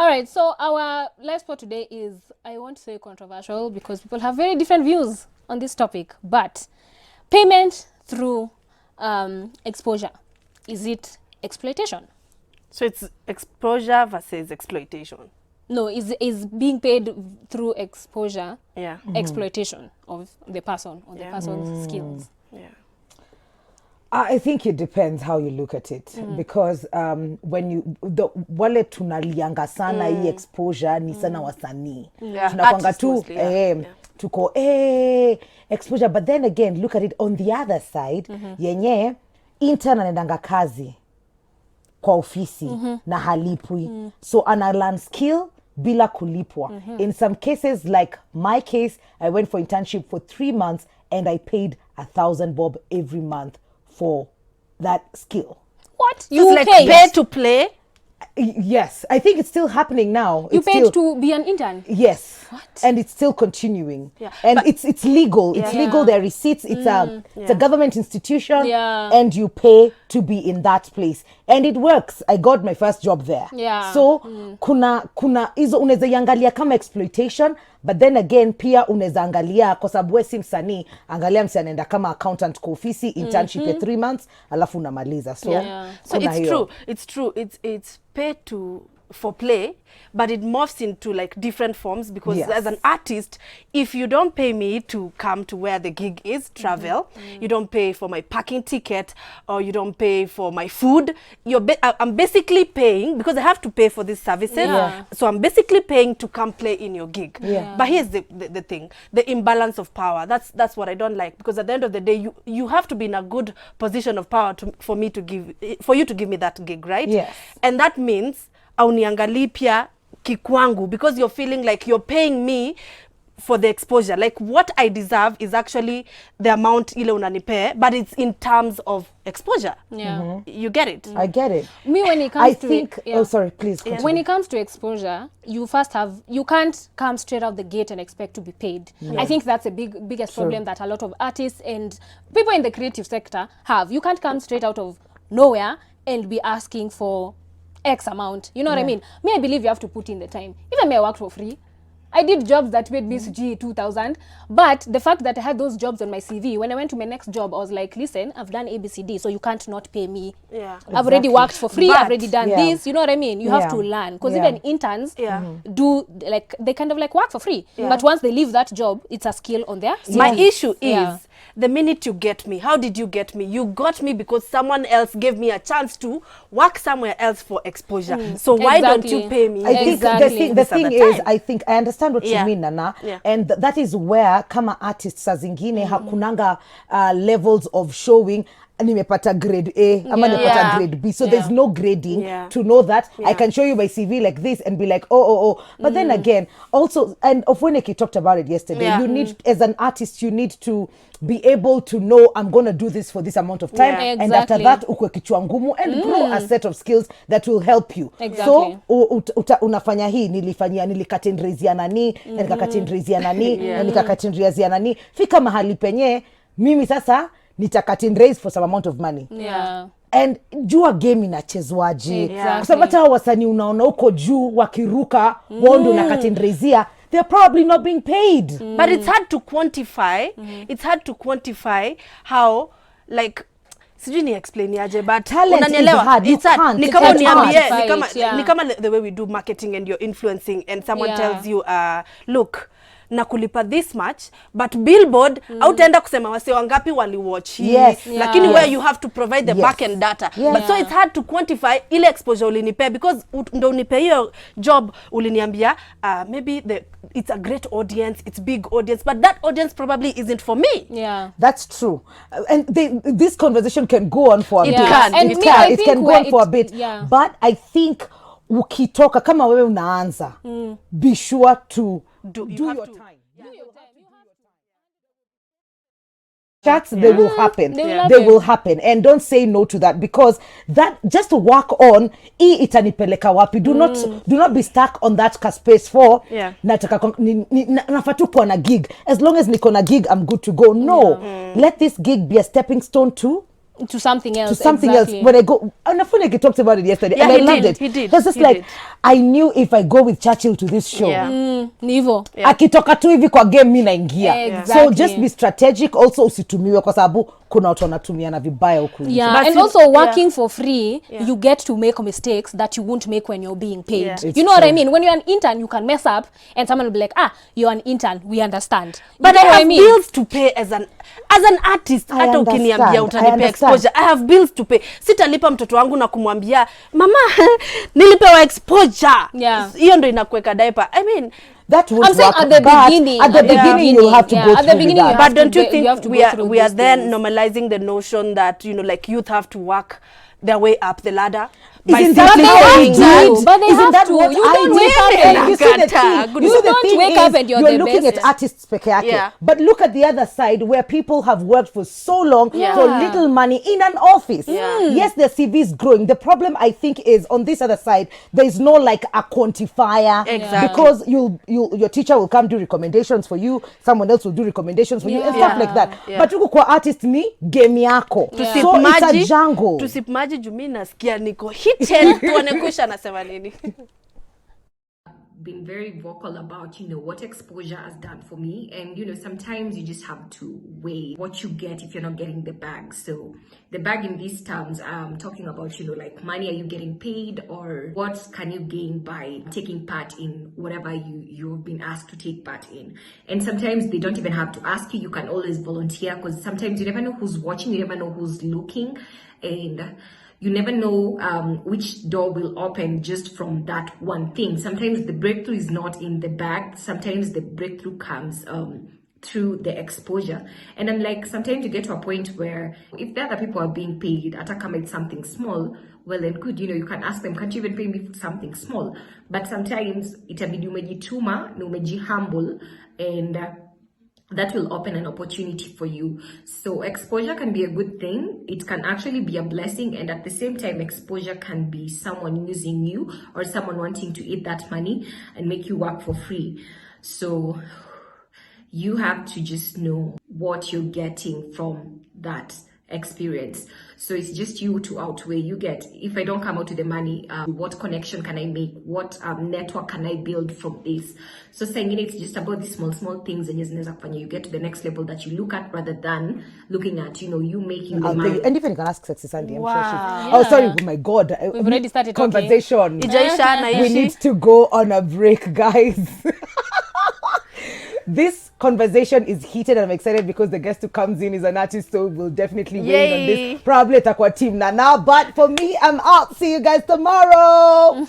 All right, so our live spot today is, I won't say controversial because people have very different views on this topic, but payment through exposure, is it exploitation? So it's exposure versus exploitation. No, is being paid through exposure exploitation of the person or the person's skills? Yeah. I think it depends how you look at it because when you wale tunalianga sana hii exposure ni sana wasanii. Tunakwanga tu tuko exposure, but then again look at it on the other side yenye intern anaendanga kazi kwa ofisi na halipwi so ana learn skill bila kulipwa. In some cases, like my case, I went for internship for 3 months and I paid 1,000 bob every month for that skill. What? You like pay to play? Yes, I think it's still happening now. You paid to be an intern? Yes. What? And it's still continuing. Yeah. And but it's legal. It's legal. There are receipts. It's a government institution. Yeah. And you pay to be in that place. And it works. I got my first job there. Yeah. So kuna hizo unaweza iangalia kama exploitation, but then again pia unaweza angalia kwa sababu wewe si msanii, angalia msi anaenda kama accountant kwa ofisi, internship ya 3 months alafu unamaliza. So so it's true. It's paid for play, but it morphs into like different forms because as an artist, if you don't pay me to come to where the gig is, travel, you don't pay for my parking ticket or you don't pay for my food, I'm basically paying because I have to pay for these services. So I'm basically paying to come play in your gig. But here's the thing, the imbalance of power. That's what I don't like, because at the end of the day you have to be in a good position of power for you to give me that gig, right? Yes. And that means auniangali pia kikwangu, because you're feeling like you're paying me for the exposure. Like what I deserve is actually the amount ile unanipe, but it's in terms of exposure. You get it? I get it. Me, when it comes oh sorry, please continue. When it comes to exposure, you can't come straight out the gate and expect to be paid. I think that's a biggest problem that a lot of artists and people in the creative sector have. You can't come straight out of nowhere and be asking for X amount. You know what I mean? Me, I believe you have to put in the time. Even me, I worked for free. I did jobs that paid me 2,000, but the fact that I had those jobs on my CV, when I went to my next job, I was like, listen, I've done ABCD, so you can't not pay me. I've already worked for free, I've already done this, you know what I mean? You have to learn, because even interns do, like, they kind of like work for free, but once they leave that job, it's a skill on their CV. My issue is, the minute you get me, how did you get me? You got me because someone else gave me a chance to work somewhere else for exposure. So why don't you pay me? I think the thing is, I think I understand what you mean, Nana, and that is where kama artists saa zingine hakunanga levels of showing nimepata grade A ama nimepata grade B, so there's no grading to know that I can show you my CV like this and be like oh but then again also, and Ofweneki talked about it yesterday, you need, as an artist, you need to be able to know I'm going to do this for this amount of time, and after that ukwe kichwa ngumu and grow a set of skills that will help you. So unafanya hii nilikatendrezia nani na nikakatendrezia nani na nikakatendrezia nani, fika mahali penye mimi sasa nitakatendraise for some amount of money. And jua game inachezwaje, kwa sababu hata wasanii unaona uko juu wakiruka wao ndio nakatendrezia, they're probably not being paid. But it's hard to quantify. It's hard to quantify how, like, sijui ni explain yaje, but unanielewa, it's hard. Ni kama uniambie, ni kama the way we do marketing and you're influencing and someone tells you look, na kulipa this much, but billboard hautaenda kusema wase wangapi wali watch hii, lakini where you have to provide the back end data. But so it's hard to quantify ile exposure ulinipe, because ndo unipe hiyo job uliniambia maybe it's a great audience, it's big audience, but that audience probably isn't for me. That's true. And this conversation can go on for a bit. It can go on for a bit. But I think ukitoka kama wewe unaanza, be sure to do your time. Chats, they will happen. They will happen. And don't say no to that, because that, just to work on itanipeleka wapi. Do not be stuck on that space for nataka nafatu kwa na gig. As long as niko na gig, I'm good to go. No. Let this gig be a stepping stone to to something else. To something else. When I go, and I feel like he talked about it yesterday, Yeah, and I he loved did, it. he did, It's just he like, did. I knew if I go with Churchill to this show, Nivo. akitoka tu hivi kwa game mi naingia. Exactly. So just be strategic, also usitumiwe kwa sababu kuna watu wanatumiana vibaya huku nje. Yeah, But and you- also working for free, Yeah. you get to make mistakes that you won't make when you're being paid. Yeah. It's You know what I true. mean? When you're an intern, you can mess up and someone will be like, you're an intern, we understand. You But get I what have I mean? bills to pay as an artist. I Hata understand, ukiniambia I utanipea understand. exposure, I have bills to pay. Sitalipa mtoto wangu na kumwambia mama nilipewa exposure. Yeah. Hiyo ndo inakuweka diaper. I mean, That would I'm saying work, at the but beginning, at the beginning you'll have to yeah, go at the through with beginning you that. have but don't to you go- think you have to we go are through we are these then things. normalizing the notion that, you know, like youth have to work their way up the ladder? Isn't By that simply how saying we that- do it? But they Isn't have that to. what You I don't did? wake up And and- you see the Nakata. thing, Good you see You the don't thing wake is, up and you're the looking best. at artists peke yake. Yeah. But look at the other side where people have worked for so long Yeah. for little money in an office. Yeah. Yes, their CV is growing. The problem I think is on this other side, there is no like a quantifier. Exactly. Because your teacher will come do recommendations for you, someone else will do recommendations for you and Yeah. stuff like that. Yeah. But huku kwa artist ni game yako. Yeah. So it's a jungle. Tusimaji jumi nasikia niko hiten tuone kusha anasema nini. Been very vocal about, you know, what exposure has done for me. And, you know, sometimes you just have to weigh what you get if you're not getting the bag. So the bag in these terms, talking about, you know, like money, are you getting paid, or what can you gain by taking part in whatever you've been asked to take part in? And sometimes they don't even have to ask you. You can always volunteer, because sometimes you never know who's watching, you never know who's looking, and you never know which door will open just from that one thing. Sometimes the breakthrough is not in the bag. Sometimes the breakthrough comes through the exposure. And then, like, sometimes you get to a point where if the other people are being paid, atakama it's something small, well and good, you know, you can ask them, can't you even pay me for something small? But sometimes itabidi umejituma na humble, and that will open an opportunity for you. So exposure can be a good thing. It can actually be a blessing. And at the same time, exposure can be someone using you or someone wanting to eat that money and make you work for free. So you have to just know what you're getting from that experience. So it's just you to outweigh. You get, if I don't come out with the money, what connection can I make? What network can I build from this? So saying it's just about these small things, and you get to the next level that you look at, rather than looking at, you know, you making the money. And even you can ask Sexy Sandy, I'm Wow. sure she... Oh, sorry, oh my God. We've already started talking. Conversation. Ijaisha We naishi. need to go on a break, guys. This conversation is heated, and I'm excited because the guest who comes in is an artist, so we'll definitely weigh in on Yay. this. Probably at Aqua Team Nana, but for me, I'm out. See you guys tomorrow.